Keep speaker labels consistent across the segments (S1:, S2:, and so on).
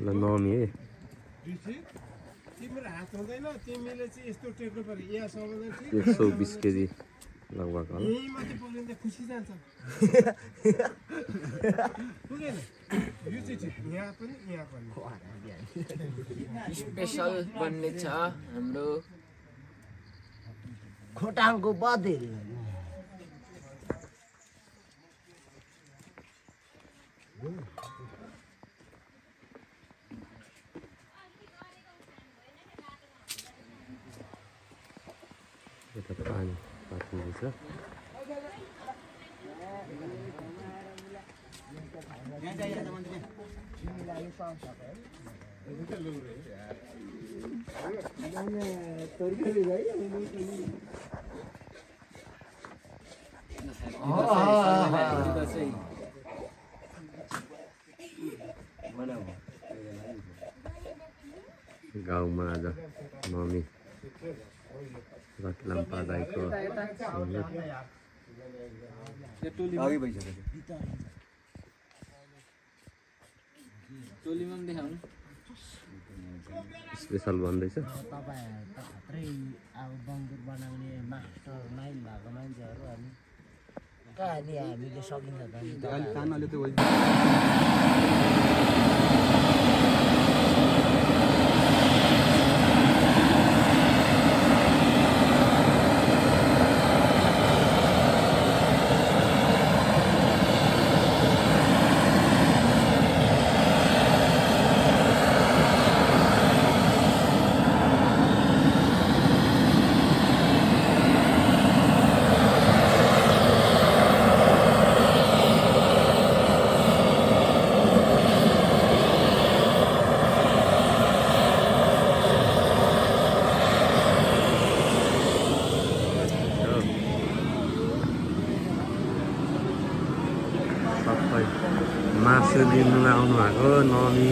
S1: ल नमी है
S2: तिम्रो हात हुँदैन तिमीले चाहिँ यस्तो टेक्नु पर्यो यहाँ सबैले
S1: 120 केजी लगभग होला
S2: यही माथि पुग्यो भने खुसी जान्छ पुगेन यो चाहिँ यहाँ पनि
S3: स्पेशल बन्ने छ हाम्रो
S4: खोटाङको बदेल
S1: यता पानी पार्किँदैछ गाउँमा आज मम्मी रतलाम्पा दाइको स्पेसल भन्दैछ
S4: तपाईहरु त खत्रै अब बङ्गुर बनाउने मास्टर माइन्ड भएको मान्छेहरु हामी कहाँले हामीले सकिन्छ त अलि कानले त मासु लिनु आउनु भएको नमी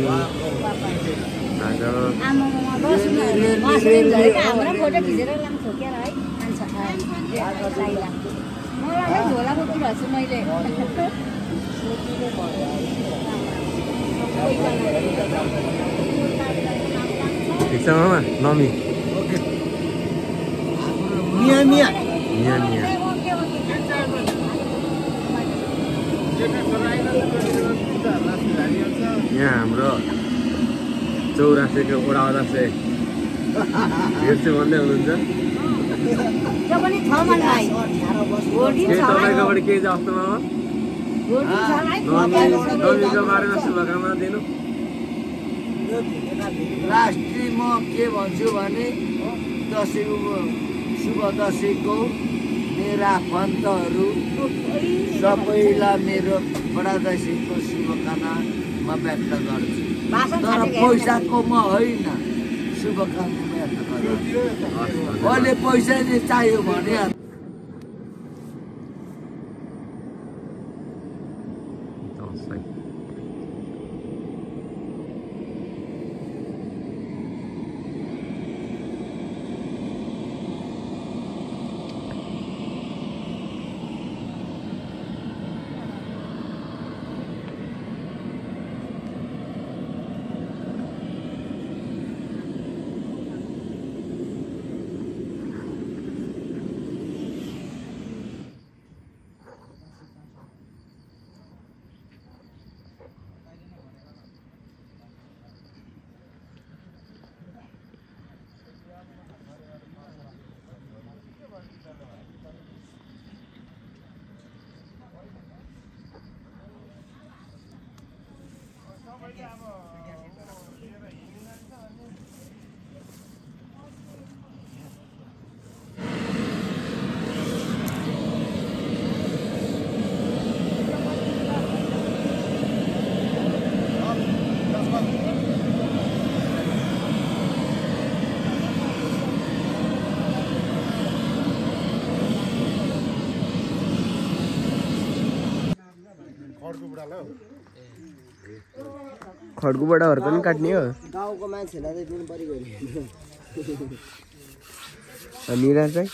S4: आज
S5: हाम्रो फोटो खिचेर लान्छ क्या है मलाई झोला बोकिरहेको छु मैले
S1: ठिक छ मामा नमी
S4: मिया मिया
S1: मिया मिया यहाँ हाम्रो 84 वडा अध्यक्ष हेर्छु भन्दै हुनुहुन्छ तपाईँकोबाट के जस्तो मामा नमीको बारेमा शुभकामना दिनु
S4: लास्टली म के भन्छु भने दशैँको शुभ दशैँको मेरा आफन्तहरू सबैलाई मेरो बडा दशैँको शुभकामना म व्यक्त गर्छु तर पैसाको म होइन शुभकामना व्यक्त गर्छु अहिले पैसा नै चाहियो भने
S3: खड्गुबाट पनि काट्ने हो
S4: गाउँको मान्छेलाई दिनु पर्यो
S3: निराज भाइ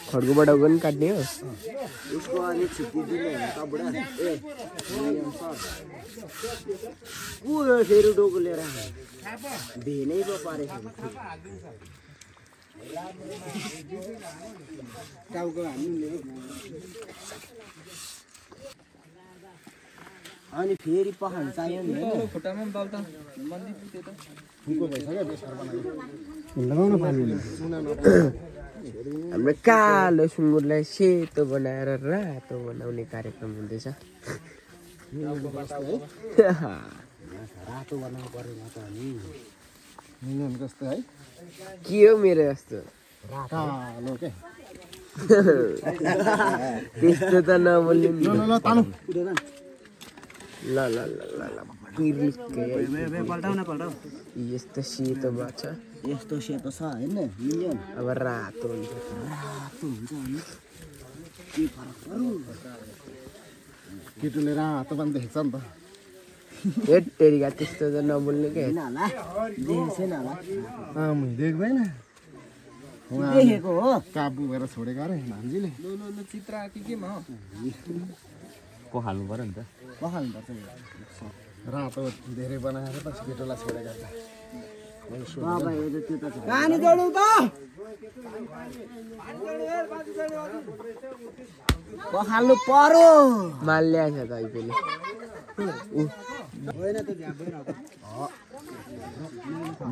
S3: खड्गोबाट पनि काट्ने हो
S4: उसको अलि छुट्टी दिने हो त बुढा ए को फेरि डोको लिएर भेनै पो परेको
S2: टाउको हामीले
S4: अनि फेरि पखान चाहियो नि
S3: खुट्टामा पनि दल त मन्दी पुग्यो त
S2: फुलको भइसक्यो बेसर बनायो लगाउन पानी
S3: हाम्रो कालो सुँगुरलाई सेतो बनाएर रातो बनाउने कार्यक्रम हुँदैछ
S4: रातो बनाउनु पर्यो त अनि
S2: मिलियन जस्तो है
S3: के हो मेरो जस्तो
S2: कालो के
S3: त्यस्तो त नबोल्नु नि
S2: ल तानु
S3: ल ल ल ल ल
S4: पल्टाउ
S3: यस्तो सेतो भएको छ
S4: यस्तो सेतो छ हैन मिलियन
S3: अब रातो हुन्छ
S4: रातो हुन्छ अनि के फरक पर्यो
S2: केटुले रातो पनि देखेछ नि त
S3: हेटेरिका त्यस्तो त नबोल्नु के
S4: हैन होला देखेको छैन होला
S2: आमै देख्दैन
S4: देखेको हो
S2: काबु भएर छोडेको अरे भान्जीले
S3: चित्र केमा हो
S1: पखाल्नु पर्यो नि त
S4: पखाल्नुपर्छ
S2: रातो धेरै बनाएर त केटुलाई छोडेको छ
S4: बाबा यो त त्यो त पानी जोडौ त पखाल्नु पर्यो
S3: माल्ल्या छ त अहिले
S4: होइन त त्यहाँ भइरहेको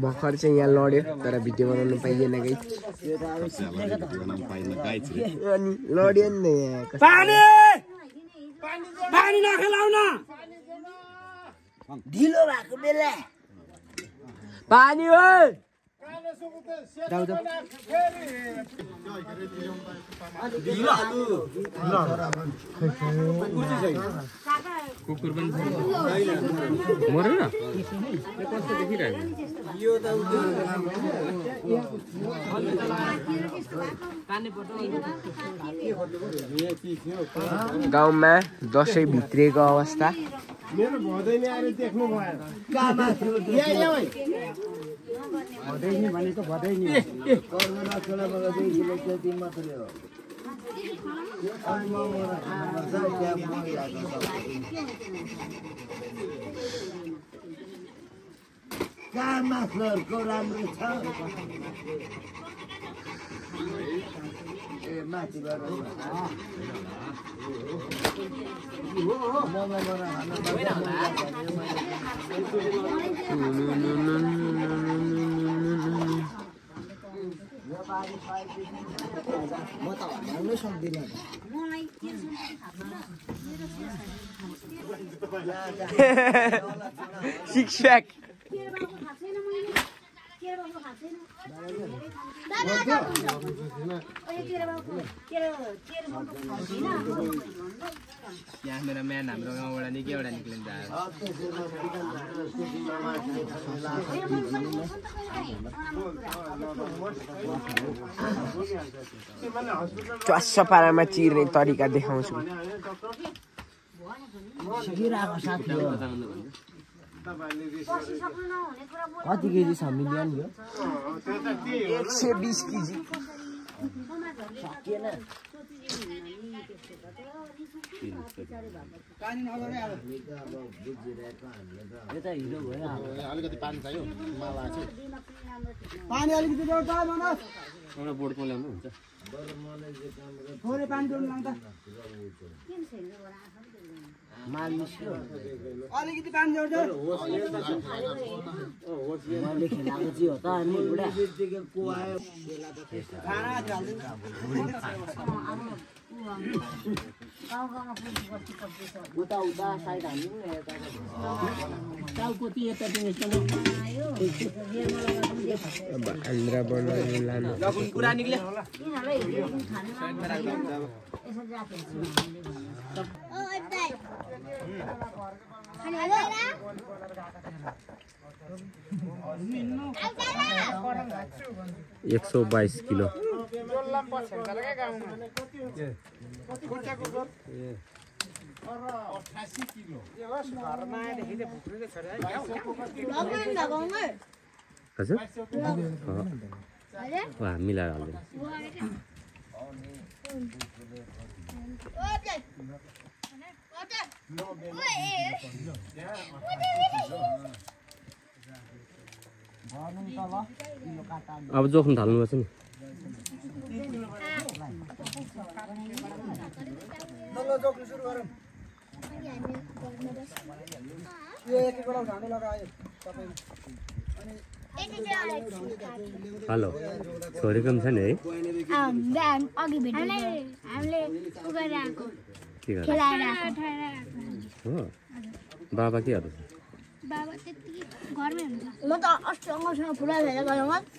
S3: भर्खर चाहिँ यहाँ लड्यो तर भिडियो बनाउनु पाइएन गई
S4: त्यो त अब सिक्नेको त
S3: अनि लड्यो नि यहाँ
S4: पानी नखेलाउन ढिलो भएको बेला
S3: पानी हो
S1: कुकुर पनि मरेन कस्तो देखिरहेको
S3: गाउँमा दसैँ भित्रिएको अवस्था
S2: मेरो भदैनी आएर देख्नु भएन भदैनी भनेको भदैनी
S4: कामाफलहरूको राम्रो छ ए माथिबाट म त भन्नै सक्दिनँ
S3: सिक्स प्याक क्यामेराम्यान हाम्रो गाउँबाट निकै एउटा निक्लिन्छ च्वास्स पारामा चिर्ने तरिका देखाउँछु
S4: सिकिरहेको साथी हो कति केजी छ मिलियन यो
S3: 120 केजी
S4: सकिएन यो त हिरो भयो
S2: अलिकति पानी चाहियो मलाई चाहिँ
S4: पानी अलिकति ल्याउ त मनोज
S1: एउटा बोर्डमा ल्याउनु हुन्छ
S4: थोरै पानी ल्याउनु लाग्दा माल निस्क्यो अलिकति पानी ल्याउ त मैले खेलाएको चाहिँ हो त अनि बुढा खाना उता उता साइड हाल्नु टाउको चाहिँ यता
S3: आन्द्रा बनाउनु लानु कुरा निक्ल्यो
S1: एक 122 किलो हजुर वा मिलाएर हाल्दैन अब जोख्न थाल्नुपर्छ नि
S2: जोख्नु सुरु गरौँ यो एक एकवटा घाँडो लगायो तपाईले
S1: हेलो छोरीको पनि छ नि है
S6: अघि भेट्यो हामीले उगेर आएको
S1: के गर्छ
S6: खेलाएर
S1: हो बाबा के गर्छ
S6: बाबा त्यतिकै घरमै हुन्छ म त अस्ति अङ्कलसँग फुला भेला गरौँ अङ्कललाई